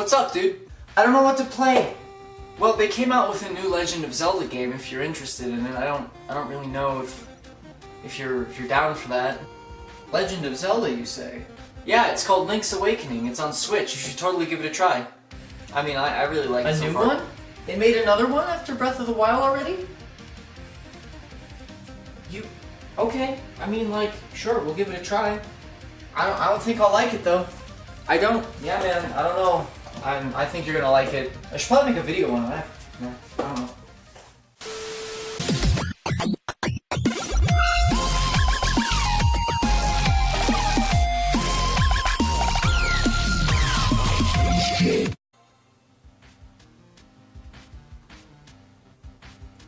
What's up, dude? I don't know what to play. Well, they came out with a new Legend of Zelda game. If you're interested in it, I don't really know if you're down for that. Legend of Zelda, you say? Yeah, it's called Link's Awakening. It's on Switch. You should totally give it a try. I mean, I really like it so far. A new one? They made another one after Breath of the Wild already? Okay. I mean, like, sure, we'll give it a try. I don't think I'll like it though. I don't. Yeah, man. I don't know. I think you're gonna like it. I should probably make a video on that. Yeah, I don't know.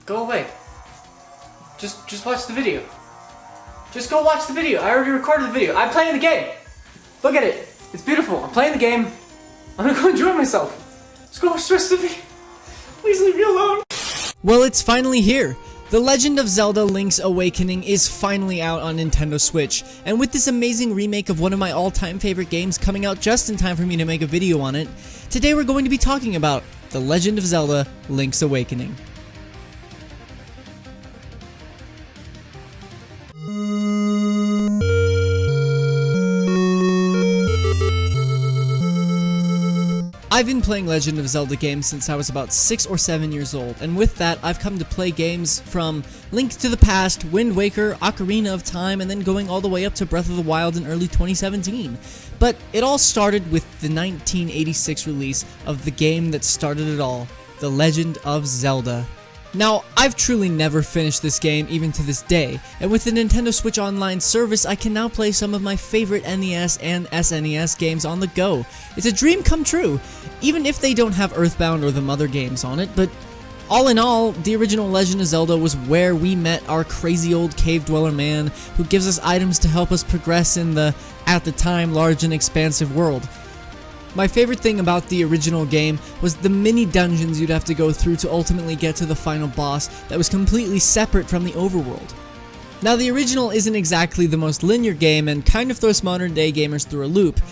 Go away. Just watch the video. Just go watch the video. I already recorded the video. I'm playing the game. Look at it. It's beautiful. I'm playing the game. I'm gonna go enjoy myself. Just go watch the rest of the video. Please leave me alone. Well, it's finally here. The Legend of Zelda Link's Awakening is finally out on Nintendo Switch, and with this amazing remake of one of my all-time favorite games coming out just in time for me to make a video on it, today we're going to be talking about The Legend of Zelda Link's Awakening. I've been playing Legend of Zelda games since I was about 6 or 7 years old, and with that, I've come to play games from Link to the Past, Wind Waker, Ocarina of Time, and then going all the way up to Breath of the Wild in early 2017. But it all started with the 1986 release of the game that started it all, The Legend of Zelda. Now, I've truly never finished this game even to this day, and with the Nintendo Switch Online service, I can now play some of my favorite NES and SNES games on the go. It's a dream come true, even if they don't have Earthbound or the Mother games on it, but all in all, the original Legend of Zelda was where we met our crazy old cave dweller man who gives us items to help us progress in the, at the time, large and expansive world. My favorite thing about the original game was the mini dungeons you'd have to go through to ultimately get to the final boss that was completely separate from the overworld. Now, the original isn't exactly the most linear game and kind of throws modern day gamers through a loop.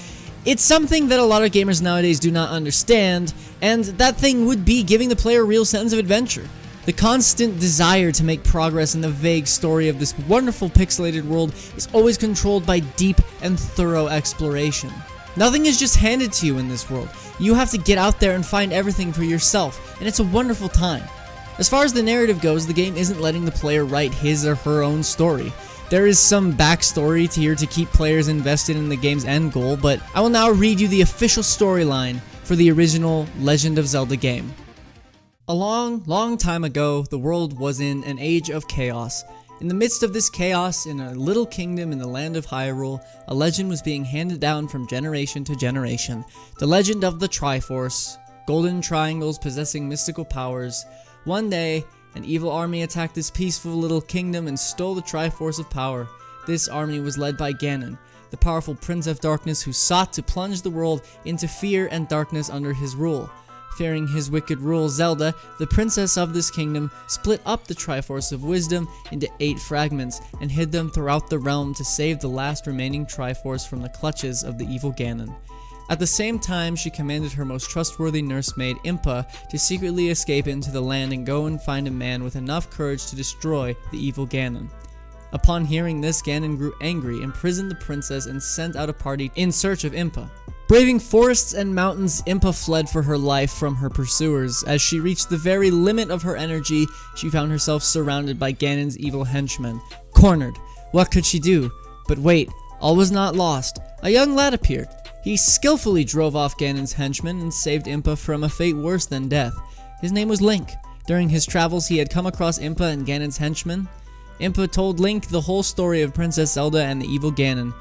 It's something that a lot of gamers nowadays do not understand, and that thing would be giving the player a real sense of adventure. The constant desire to make progress in the vague story of this wonderful pixelated world is always controlled by deep and thorough exploration. Nothing is just handed to you in this world. You have to get out there and find everything for yourself, and it's a wonderful time. As far as the narrative goes, the game isn't letting the player write his or her own story. There is some backstory here to keep players invested in the game's end goal, but I will now read you the official storyline for the original Legend of Zelda game. A long time ago, the world was in an age of chaos. In the midst of this chaos, in a little kingdom in the land of Hyrule, a legend was being handed down from generation to generation. The legend of the Triforce, golden triangles possessing mystical powers. One day, an evil army attacked this peaceful little kingdom and stole the Triforce of power. This army was led by Ganon, the powerful Prince of Darkness who sought to plunge the world into fear and darkness under his rule. Fearing his wicked rule, Zelda, the princess of this kingdom, split up the Triforce of Wisdom into 8 fragments and hid them throughout the realm to save the last remaining Triforce from the clutches of the evil Ganon. At the same time, she commanded her most trustworthy nursemaid, Impa, to secretly escape into the land and go and find a man with enough courage to destroy the evil Ganon. Upon hearing this, Ganon grew angry, imprisoned the princess, and sent out a party in search of Impa. Braving forests and mountains, Impa fled for her life from her pursuers. As she reached the very limit of her energy, she found herself surrounded by Ganon's evil henchmen. Cornered. What could she do? But wait, all was not lost. A young lad appeared. He skillfully drove off Ganon's henchmen and saved Impa from a fate worse than death. His name was Link. During his travels, he had come across Impa and Ganon's henchmen. Impa told Link the whole story of Princess Zelda and the evil Ganon.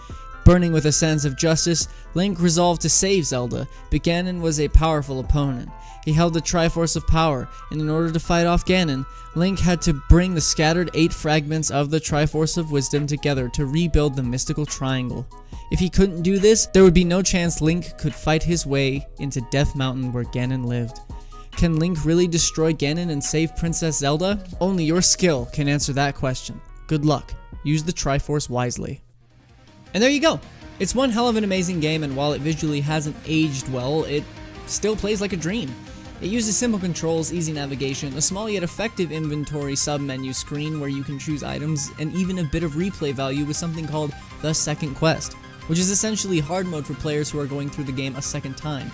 Burning with a sense of justice, Link resolved to save Zelda, but Ganon was a powerful opponent. He held the Triforce of Power, and in order to fight off Ganon, Link had to bring the scattered 8 fragments of the Triforce of Wisdom together to rebuild the mystical triangle. If he couldn't do this, there would be no chance Link could fight his way into Death Mountain where Ganon lived. Can Link really destroy Ganon and save Princess Zelda? Only your skill can answer that question. Good luck. Use the Triforce wisely. And there you go. It's one hell of an amazing game, and while it visually hasn't aged well, it still plays like a dream. It uses simple controls, easy navigation, a small yet effective inventory sub-menu screen where you can choose items, and even a bit of replay value with something called the Second Quest, which is essentially hard mode for players who are going through the game a second time.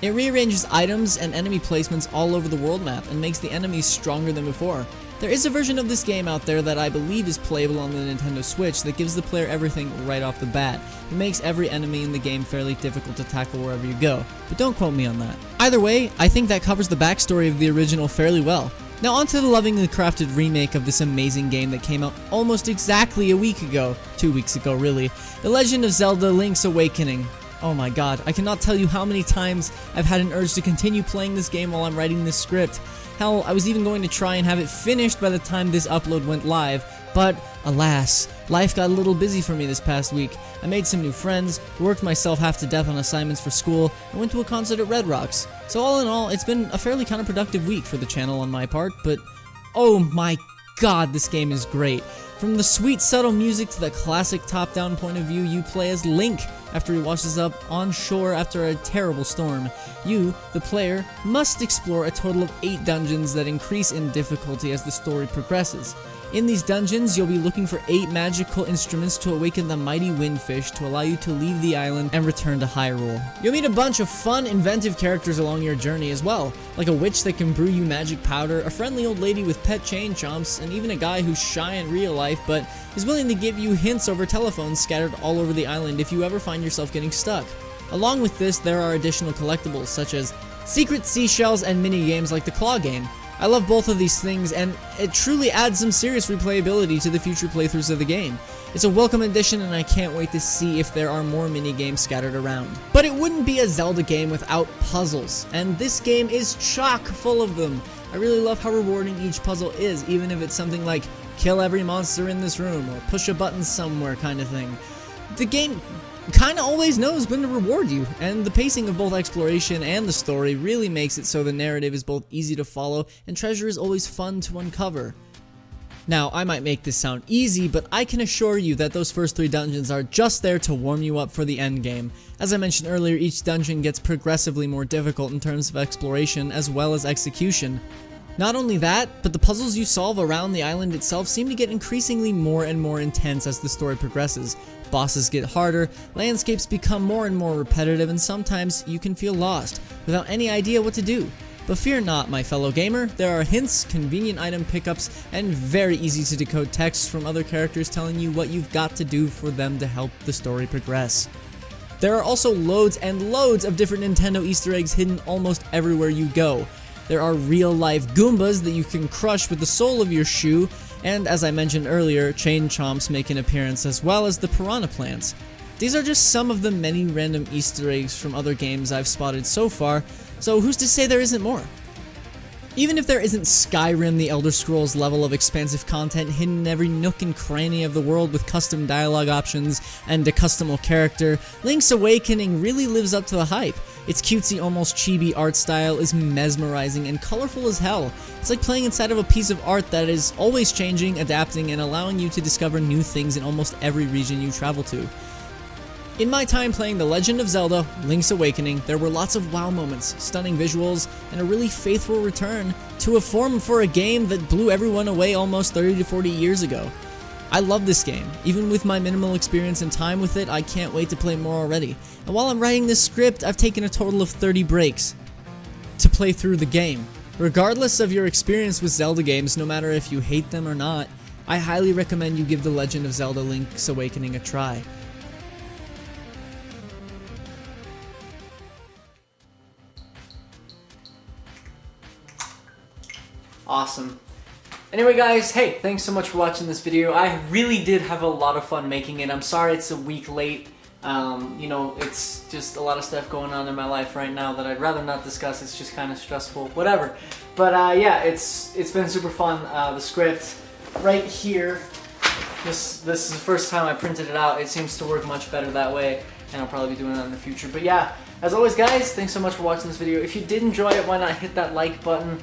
It rearranges items and enemy placements all over the world map and makes the enemies stronger than before. There is a version of this game out there that I believe is playable on the Nintendo Switch that gives the player everything right off the bat. It makes every enemy in the game fairly difficult to tackle wherever you go, but don't quote me on that. Either way, I think that covers the backstory of the original fairly well. Now on to the lovingly crafted remake of this amazing game that came out almost exactly a week ago, 2 weeks ago really, The Legend of Zelda Link's Awakening. Oh my god, I cannot tell you how many times I've had an urge to continue playing this game while I'm writing this script. Hell, I was even going to try and have it finished by the time this upload went live, but alas, life got a little busy for me this past week. I made some new friends, worked myself half to death on assignments for school, and went to a concert at Red Rocks. So all in all, it's been a fairly counterproductive week for the channel on my part, but oh my god, this game is great. From the sweet, subtle music to the classic top-down point of view, you play as Link after he washes up on shore after a terrible storm. You, the player, must explore a total of 8 dungeons that increase in difficulty as the story progresses. In these dungeons, you'll be looking for 8 magical instruments to awaken the mighty windfish to allow you to leave the island and return to Hyrule. You'll meet a bunch of fun, inventive characters along your journey as well, like a witch that can brew you magic powder, a friendly old lady with pet chain chomps, and even a guy who's shy in real life but is willing to give you hints over telephones scattered all over the island if you ever find yourself getting stuck. Along with this, there are additional collectibles such as secret seashells and mini-games like the claw game. I love both of these things, and it truly adds some serious replayability to the future playthroughs of the game. It's a welcome addition, and I can't wait to see if there are more mini-games scattered around. But it wouldn't be a Zelda game without puzzles, and this game is chock full of them. I really love how rewarding each puzzle is, even if it's something like kill every monster in this room, or push a button somewhere kind of thing. The game kinda always knows when to reward you, and the pacing of both exploration and the story really makes it so the narrative is both easy to follow and treasure is always fun to uncover. Now, I might make this sound easy, but I can assure you that those first 3 dungeons are just there to warm you up for the endgame. As I mentioned earlier, each dungeon gets progressively more difficult in terms of exploration as well as execution. Not only that, but the puzzles you solve around the island itself seem to get increasingly more and more intense as the story progresses. Bosses get harder, landscapes become more and more repetitive, and sometimes you can feel lost, without any idea what to do. But fear not, my fellow gamer, there are hints, convenient item pickups, and very easy to decode texts from other characters telling you what you've got to do for them to help the story progress. There are also loads and loads of different Nintendo Easter eggs hidden almost everywhere you go. There are real-life Goombas that you can crush with the sole of your shoe, and as I mentioned earlier, chain chomps make an appearance as well as the piranha plants. These are just some of the many random Easter eggs from other games I've spotted so far, so who's to say there isn't more? Even if there isn't Skyrim, the Elder Scrolls level of expansive content hidden in every nook and cranny of the world with custom dialogue options and a customable character, Link's Awakening really lives up to the hype. Its cutesy, almost chibi art style is mesmerizing and colorful as hell. It's like playing inside of a piece of art that is always changing, adapting, and allowing you to discover new things in almost every region you travel to. In my time playing The Legend of Zelda, Link's Awakening, there were lots of wow moments, stunning visuals, and a really faithful return to a form for a game that blew everyone away almost 30 to 40 years ago. I love this game. Even with my minimal experience and time with it, I can't wait to play more already. And while I'm writing this script, I've taken a total of 30 breaks to play through the game. Regardless of your experience with Zelda games, no matter if you hate them or not, I highly recommend you give The Legend of Zelda Link's Awakening a try. Awesome. Anyway guys, hey, thanks so much for watching this video. I really did have a lot of fun making it. I'm sorry it's a week late. You know, it's just a lot of stuff going on in my life right now that I'd rather not discuss. It's just kind of stressful, whatever. But yeah, it's been super fun. The script right here, this is the first time I printed it out. It seems to work much better that way, and I'll probably be doing that in the future. But yeah, as always guys, thanks so much for watching this video. If you did enjoy it, why not hit that like button?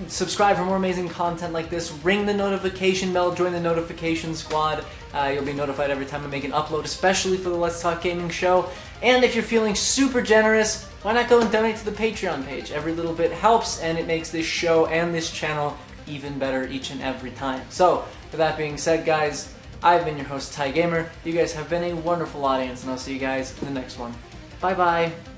Subscribe for more amazing content like this. Ring the notification bell, join the notification squad. You'll be notified every time I make an upload, especially for the Let's Talk Gaming show. And if you're feeling super generous, why not go and donate to the Patreon page? Every little bit helps, and it makes this show and this channel even better each and every time. So, with that being said, guys, I've been your host, TyGamer. You guys have been a wonderful audience, and I'll see you guys in the next one. Bye-bye.